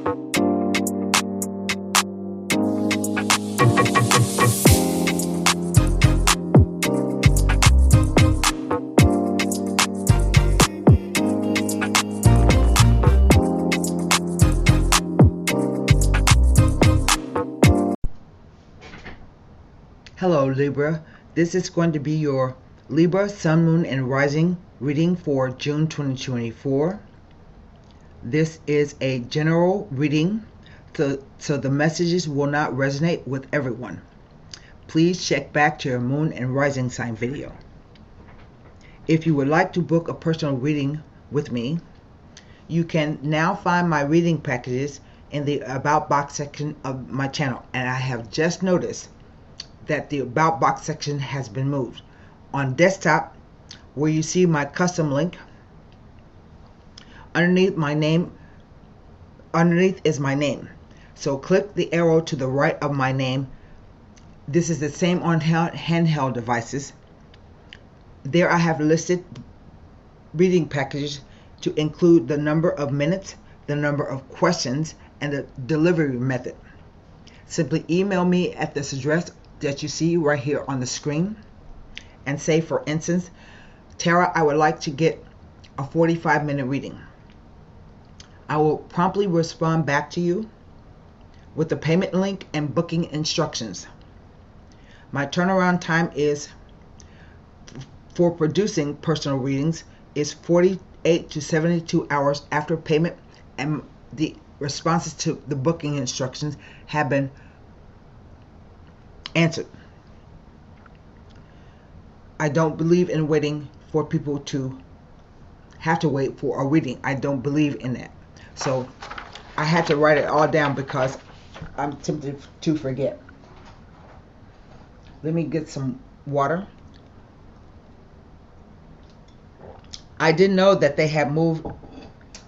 Hello Libra, this is going to be your Libra Sun, Moon, and Rising reading for June 2024. This is a general reading, so the messages will not resonate with everyone. Please check back to your Moon and Rising sign video. If you would like to book a personal reading with me, you can now find my reading packages in the About box section of my channel, and I have just noticed that the About box section has been moved. On desktop, where you see my custom link, underneath is my name. So click the arrow to the right of my name. This is the same on handheld devices. There I have listed reading packages to include the number of minutes, the number of questions, and the delivery method. Simply email me at this address that you see right here on the screen and say, for instance, Tara, I would like to get a 45-minute reading. I will promptly respond back to you with the payment link and booking instructions. My turnaround time is for producing personal readings is 48 to 72 hours after payment, and the responses to the booking instructions have been answered. I don't believe in waiting for people to have to wait for a reading. I don't believe in that. So I had to write it all down because I'm tempted to forget. Let me get some water. I didn't know that they had moved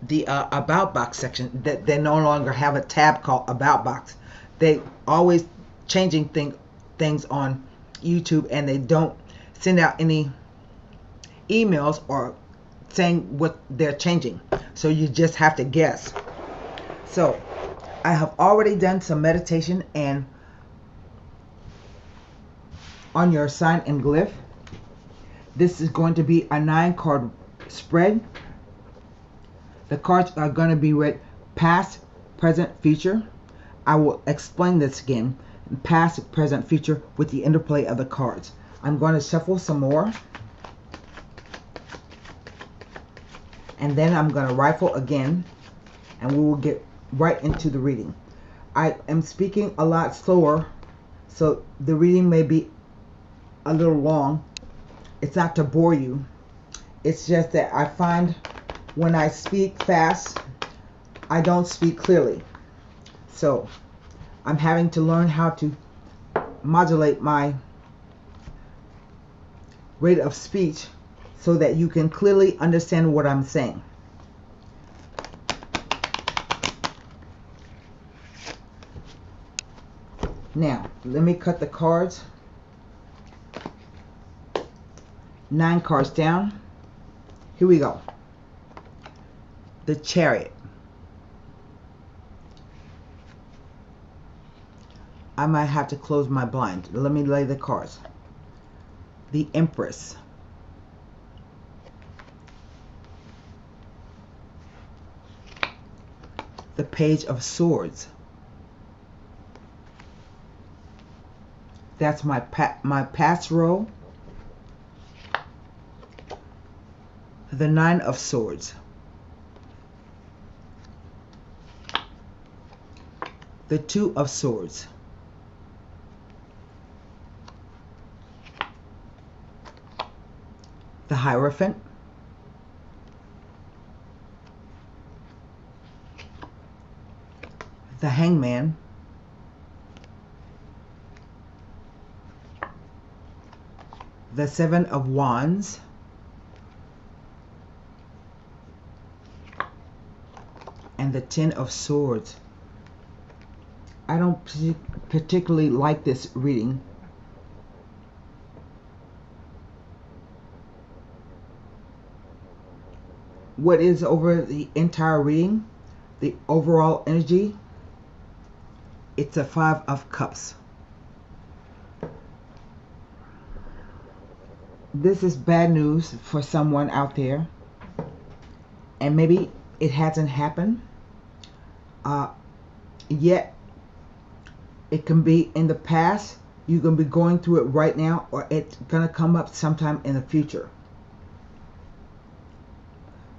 the About box section, that they no longer have a tab called About box. They always changing things on YouTube, and they don't send out any emails or saying what they're changing, so you just have to guess. So I have already done some meditation and on your sign and glyph. This is going to be a 9-card spread. The cards are going to be read past, present, future. I will explain this again. Past, present, future with the interplay of the cards. I'm going to shuffle some more, and then I'm going to rifle again, and we will get right into the reading. I am speaking a lot slower, so the reading may be a little long. It's not to bore you. It's just that I find when I speak fast, I don't speak clearly. So I'm having to learn how to modulate my rate of speech so that you can clearly understand what I'm saying. Now, let me cut the cards. 9 cards down. Here we go. The Chariot. I might have to close my blind. Let me lay the cards. The Empress. The Page of Swords. That's my past row. The Nine of Swords. The Two of Swords. The Hierophant. The Hangman. The Seven of Wands. And the Ten of Swords. I don't particularly like this reading. What is over the entire reading? the overall energy, it's a 5 of Cups. This is bad news for someone out there, and maybe it hasn't happened yet. It can be in the past. You can be going through it right now, or it's going to come up sometime in the future.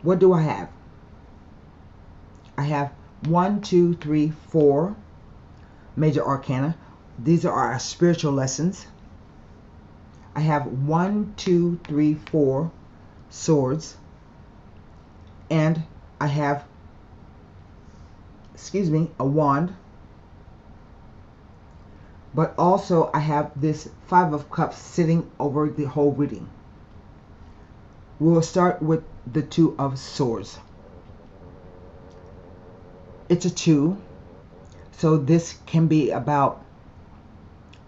What do I have? I have 1, 2, 3, 4 major arcana. These are our spiritual lessons. I have 1, 2, 3, 4 swords. And I have, a wand. But also I have this 5 of Cups sitting over the whole reading. We'll start with the 2 of Swords. It's a 2, so this can be about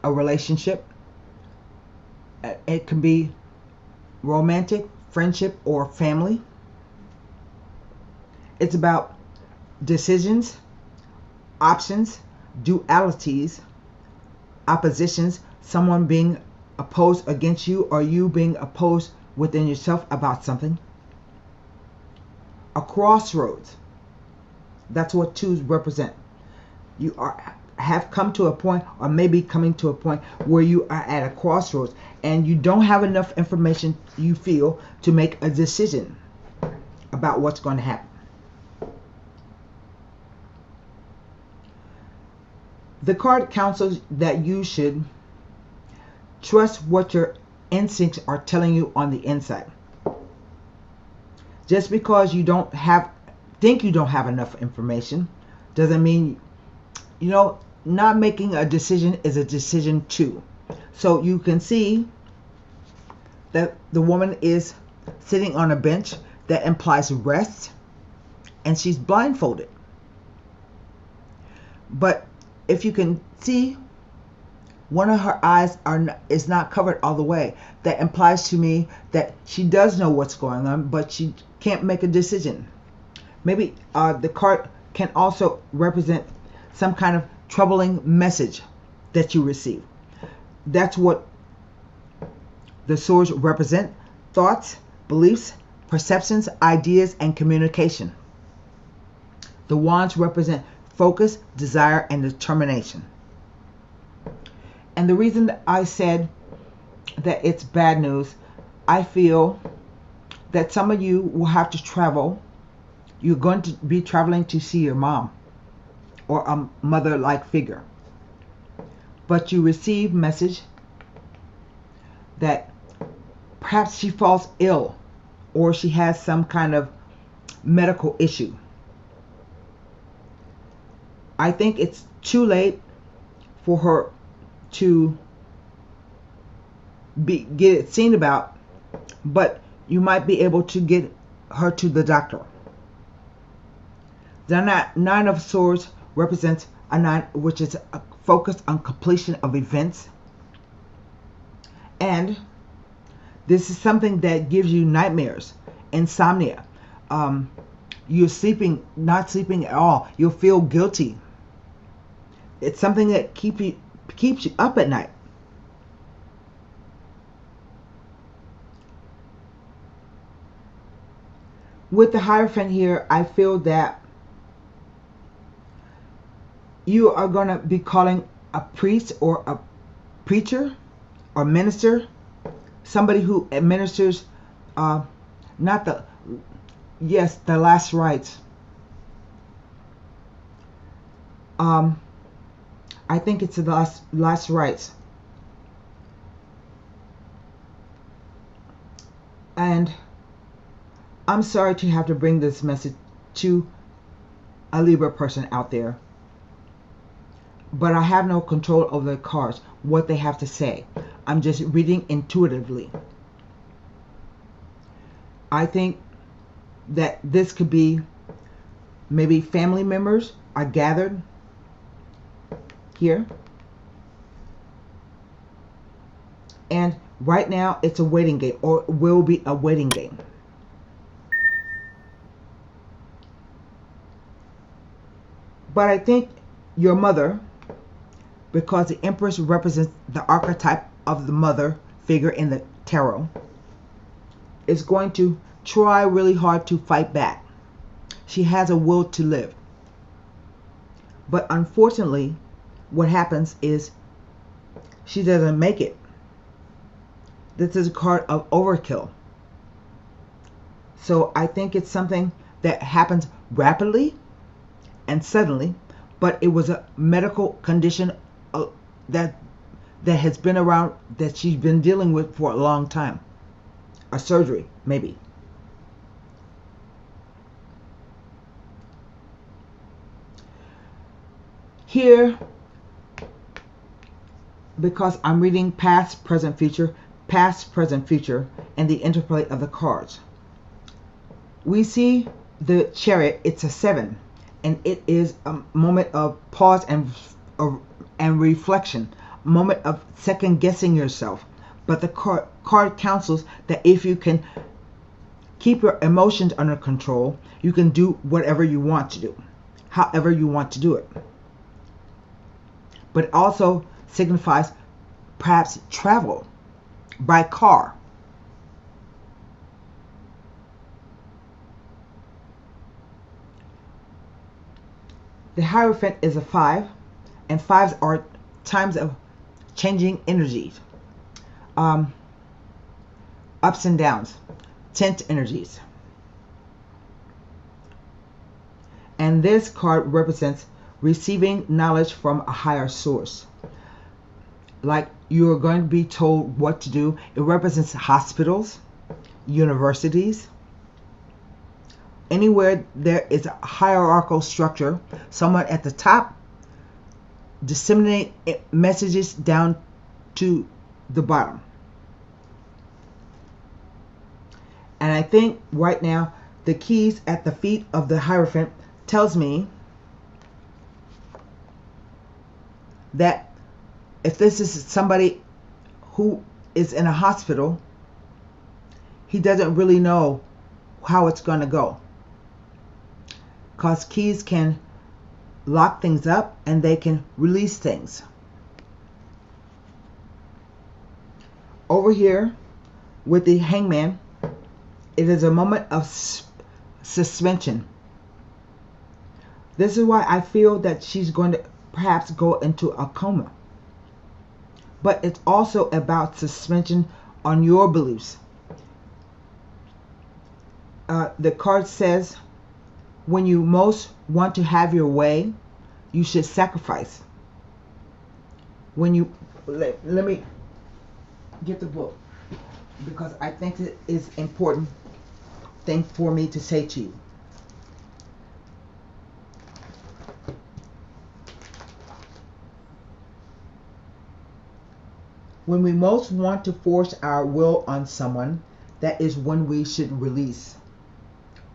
a relationship. It can be romantic, friendship, or family. It's about decisions, options, dualities, oppositions, someone being opposed against you, or you being opposed within yourself about something. A crossroads. That's what 2s represent. You have come to a point, or maybe coming to a point, where you are at a crossroads and you don't have enough information, you feel, to make a decision about what's going to happen. The card counsels that you should trust what your instincts are telling you on the inside. Just because you think you don't have enough information doesn't mean, not making a decision is a decision too. So you can see that the woman is sitting on a bench. That implies rest, and she's blindfolded. But if you can see, one of her eyes is not covered all the way. That implies to me that she does know what's going on, but she can't make a decision. Maybe the card can also represent some kind of troubling message that you receive. That's what the swords represent: thoughts, beliefs, perceptions, ideas, and communication. The wands represent focus, desire, and determination. And the reason that I said that it's bad news, I feel that some of you will have to travel. You're going to be traveling to see your mom or a mother-like figure. But you receive message that perhaps she falls ill or she has some kind of medical issue. I think it's too late for her to get it seen about, but you might be able to get her to the doctor. The 9 of Swords represents a 9, which is a focus on completion of events. And this is something that gives you nightmares, insomnia. You're not sleeping at all. You'll feel guilty. It's something that keeps you up at night. With the Hierophant here, I feel that you are going to be calling a priest or a preacher or minister, somebody who administers the last rites. I think it's the last rites. And I'm sorry to have to bring this message to a Libra person out there, but I have no control over the cards, what they have to say. I'm just reading intuitively. I think that this could be maybe family members are gathered here. And right now it's a waiting game, or will be a waiting game. But I think your mother, because the Empress represents the archetype of the mother figure in the tarot, is going to try really hard to fight back. She has a will to live. But unfortunately, what happens is she doesn't make it. This is a card of overkill. So I think it's something that happens rapidly and suddenly, but it was a medical condition that has been around, that she's been dealing with for a long time. A surgery, maybe. Here, because I'm reading past, present, future, and the interplay of the cards. We see the Chariot, it's a 7, and it is a moment of pause and reflection, a moment of second guessing yourself. But the card counsels that if you can keep your emotions under control, you can do whatever you want to do, however you want to do it. But it also signifies perhaps travel by car. The Hierophant is a 5, and 5s are times of changing energies, ups and downs, tense energies. And this card represents receiving knowledge from a higher source. Like you are going to be told what to do. It represents hospitals, universities, anywhere there is a hierarchical structure, someone at the top disseminate messages down to the bottom. And I think right now the keys at the feet of the Hierophant tells me that if this is somebody who is in a hospital, he doesn't really know how it's going to go. Because keys can lock things up and they can release things. Over here with the Hangman, it is a moment of suspension. This is why I feel that she's going to perhaps go into a coma. But it's also about suspension on your beliefs. The card says, when you most want to have your way, you should sacrifice. When you let me get the book, because I think it is important thing for me to say to you. When we most want to force our will on someone, that is when we should release.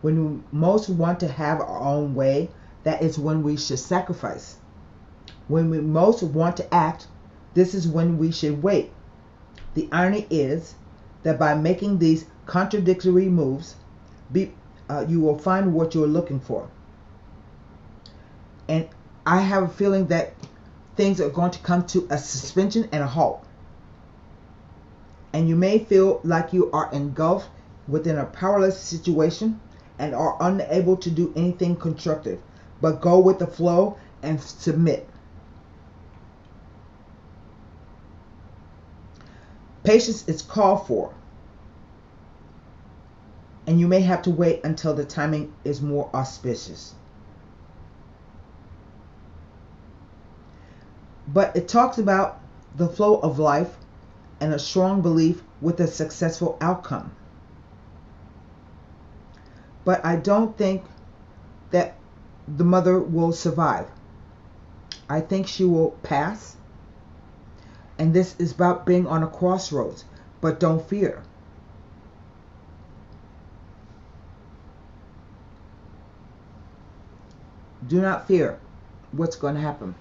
When we most want to have our own way, that is when we should sacrifice. When we most want to act, this is when we should wait. The irony is that by making these contradictory moves, you will find what you're looking for. And I have a feeling that things are going to come to a suspension and a halt. And you may feel like you are engulfed within a powerless situation and are unable to do anything constructive, but go with the flow and submit. Patience is called for, and you may have to wait until the timing is more auspicious. But it talks about the flow of life and a strong belief with a successful outcome. But I don't think that the mother will survive. I think she will pass. And this is about being on a crossroads. But don't fear. Do not fear what's going to happen.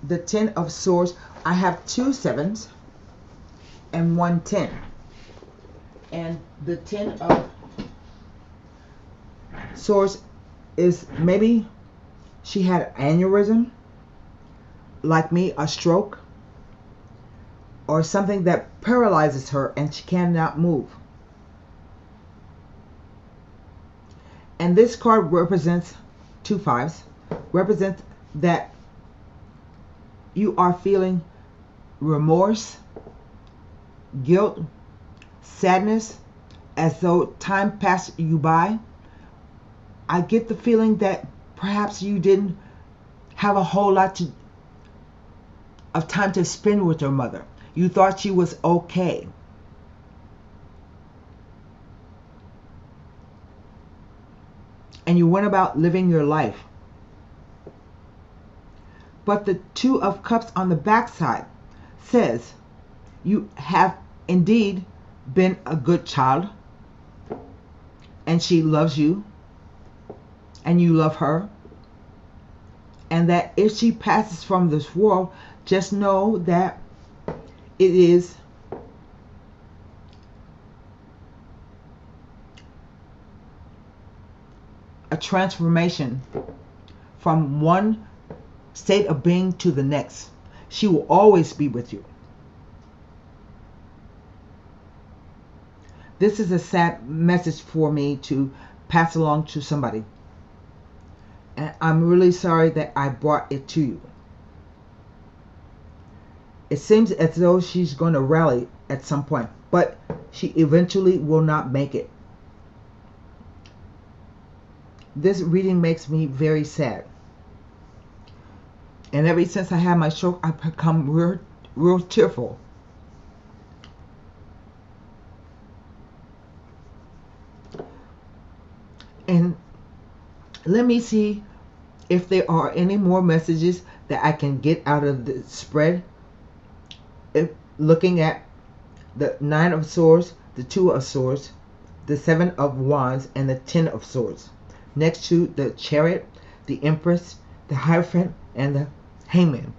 The 10 of Swords, I have 2 7s and 1 10. And the 10 of Swords is maybe she had an aneurysm, like me, a stroke, or something that paralyzes her and she cannot move. And this card represents 2 5s, represents that you are feeling remorse, guilt, sadness, as though time passed you by. I get the feeling that perhaps you didn't have a whole lot of time to spend with your mother. You thought she was okay. And you went about living your life. But the 2 of Cups on the backside says you have indeed been a good child, and she loves you, and you love her, and that if she passes from this world, just know that it is a transformation from one state of being to the next. She will always be with you. This is a sad message for me to pass along to somebody. And I'm really sorry that I brought it to you. It seems as though she's going to rally at some point, but she eventually will not make it. This reading makes me very sad. And ever since I had my stroke, I've become real tearful. And let me see if there are any more messages that I can get out of the spread. Looking at the 9 of Swords, the 2 of Swords, the 7 of Wands, and the 10 of Swords. Next to the Chariot, the Empress, the Hierophant, and the Hangman.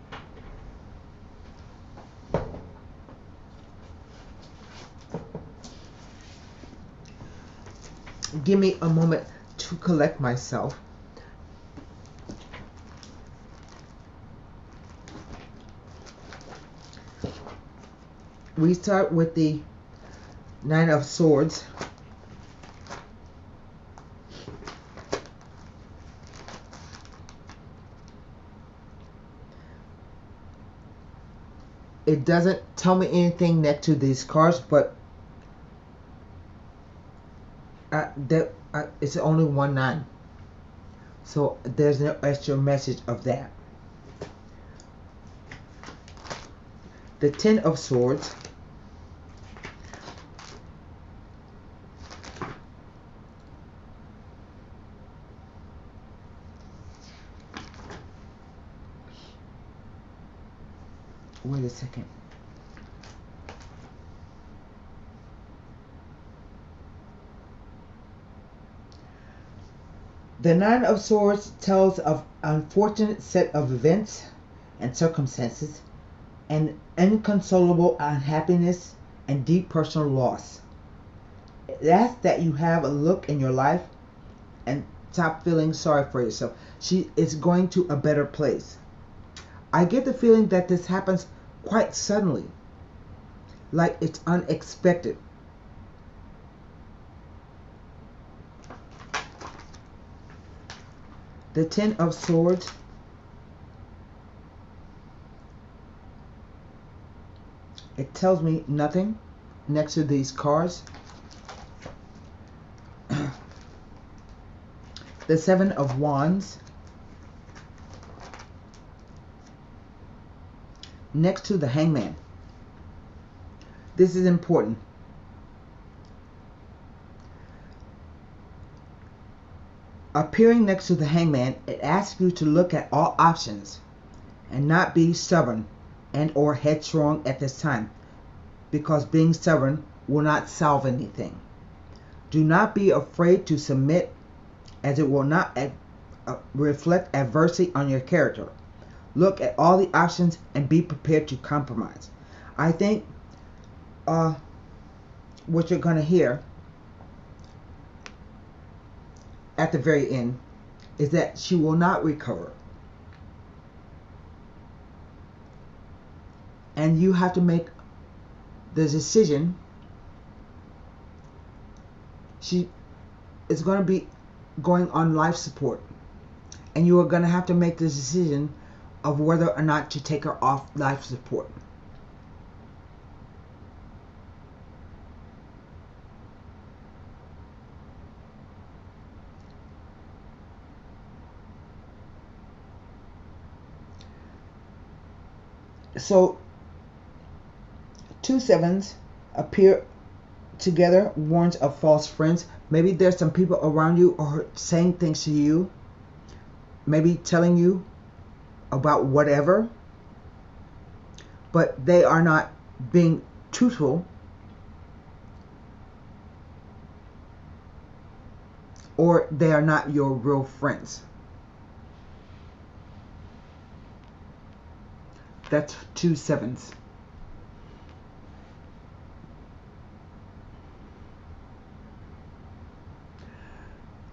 Give me a moment to collect myself. We start with the 9 of Swords. It doesn't tell me anything next to these cards, but it's only 1-9. So there's no extra message of that. The 10 of Swords. Wait a second. The 9 of Swords tells of an unfortunate set of events and circumstances, and inconsolable unhappiness and deep personal loss. It asks that you have a look in your life and stop feeling sorry for yourself. She is going to a better place. I get the feeling that this happens quite suddenly, like it's unexpected. The 10 of Swords. It tells me nothing next to these cards. The 7 of Wands. Next to the Hangman. This is important. Appearing next to the Hangman, it asks you to look at all options and not be stubborn and or headstrong at this time, because being stubborn will not solve anything. Do not be afraid to submit, as it will not reflect adversity on your character. Look at all the options and be prepared to compromise. I think what you're going to hear at the very end is that she will not recover. And you have to make the decision. She is going to be going on life support. And you are going to have to make the decision of whether or not to take her off life support. So 2 sevens appear together, warns of false friends. Maybe there's some people around you or saying things to you, maybe telling you about whatever, but they are not being truthful, or they are not your real friends. That's 2 sevens.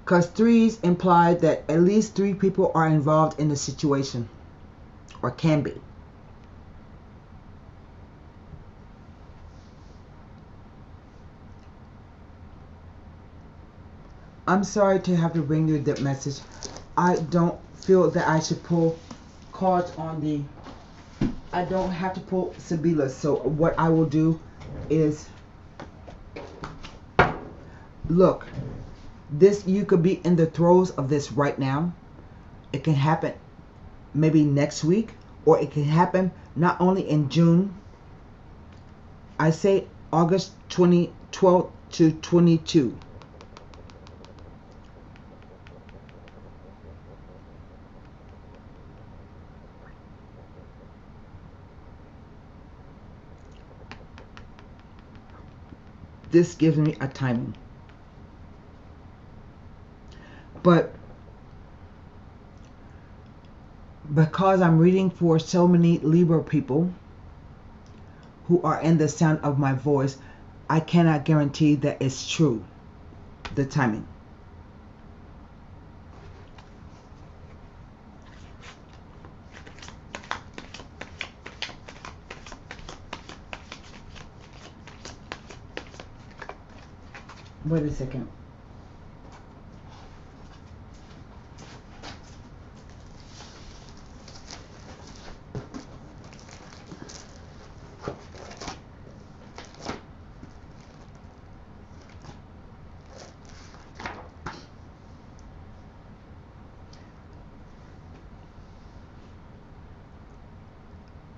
Because 3s imply that at least 3 people are involved in the situation, or can be. I'm sorry to have to bring you that message. I don't feel that I should pull cards on the... I don't have to pull Sibylla. So what I will do is... Look. This, you could be in the throes of this right now. It can happen maybe next week, or it can happen not only in June. I say August 2012 to 22. This gives me a timing. But because I'm reading for so many Libra people who are in the sound of my voice, I cannot guarantee that it's true, the timing. Wait a second.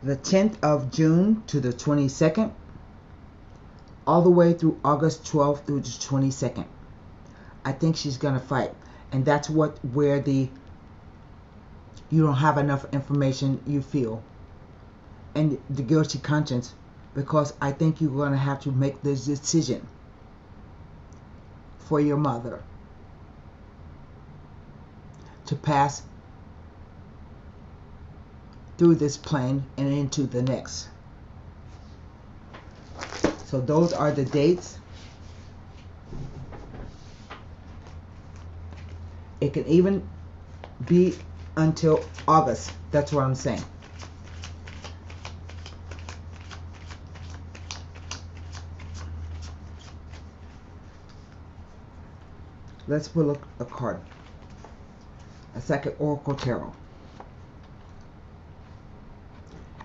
The 10th of June to the 22nd, all the way through August 12th through the 22nd. I think she's going to fight. And that's where you don't have enough information, you feel. And the guilty conscience, because I think you're going to have to make this decision for your mother to pass through this plane and into the next. So those are the dates. It can even be until August. That's what I'm saying. Let's pull a card. A second Oracle Tarot.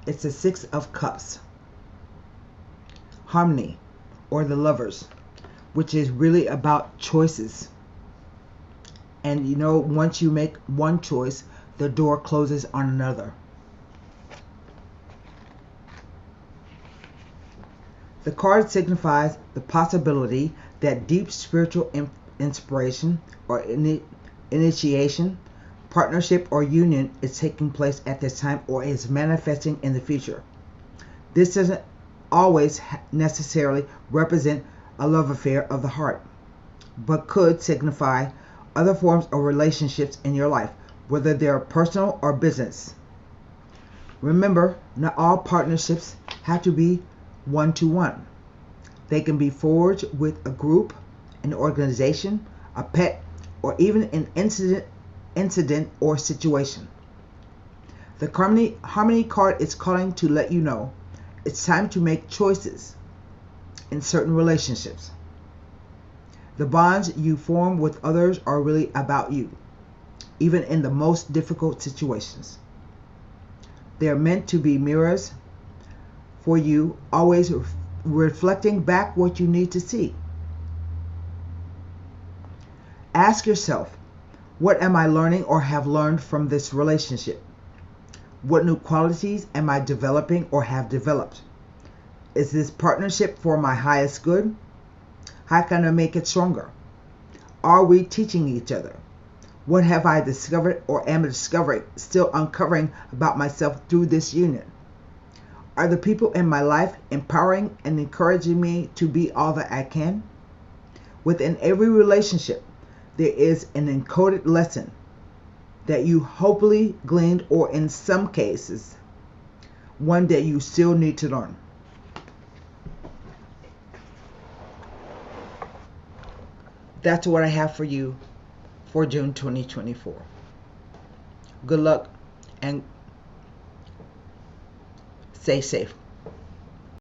It's the 6 of Cups. Harmony, or the Lovers, which is really about choices. And you know, once you make one choice, the door closes on another. The card signifies the possibility that deep spiritual inspiration or initiation, partnership, or union is taking place at this time or is manifesting in the future. This doesn't always necessarily represent a love affair of the heart, but could signify other forms of relationships in your life, whether they're personal or business. Remember, not all partnerships have to be one-to-one. They can be forged with a group, an organization, a pet, or even an incident incident, or situation. The Harmony card is calling to let you know it's time to make choices in certain relationships. The bonds you form with others are really about you, even in the most difficult situations. They are meant to be mirrors for you, always reflecting back what you need to see. Ask yourself, what am I learning or have learned from this relationship? What new qualities am I developing or have developed? Is this partnership for my highest good? How can I make it stronger? Are we teaching each other? What have I discovered or am discovering, still uncovering about myself through this union? Are the people in my life empowering and encouraging me to be all that I can? Within every relationship, there is an encoded lesson that you hopefully gleaned, or in some cases, one that you still need to learn. That's what I have for you for June 2024. Good luck and stay safe.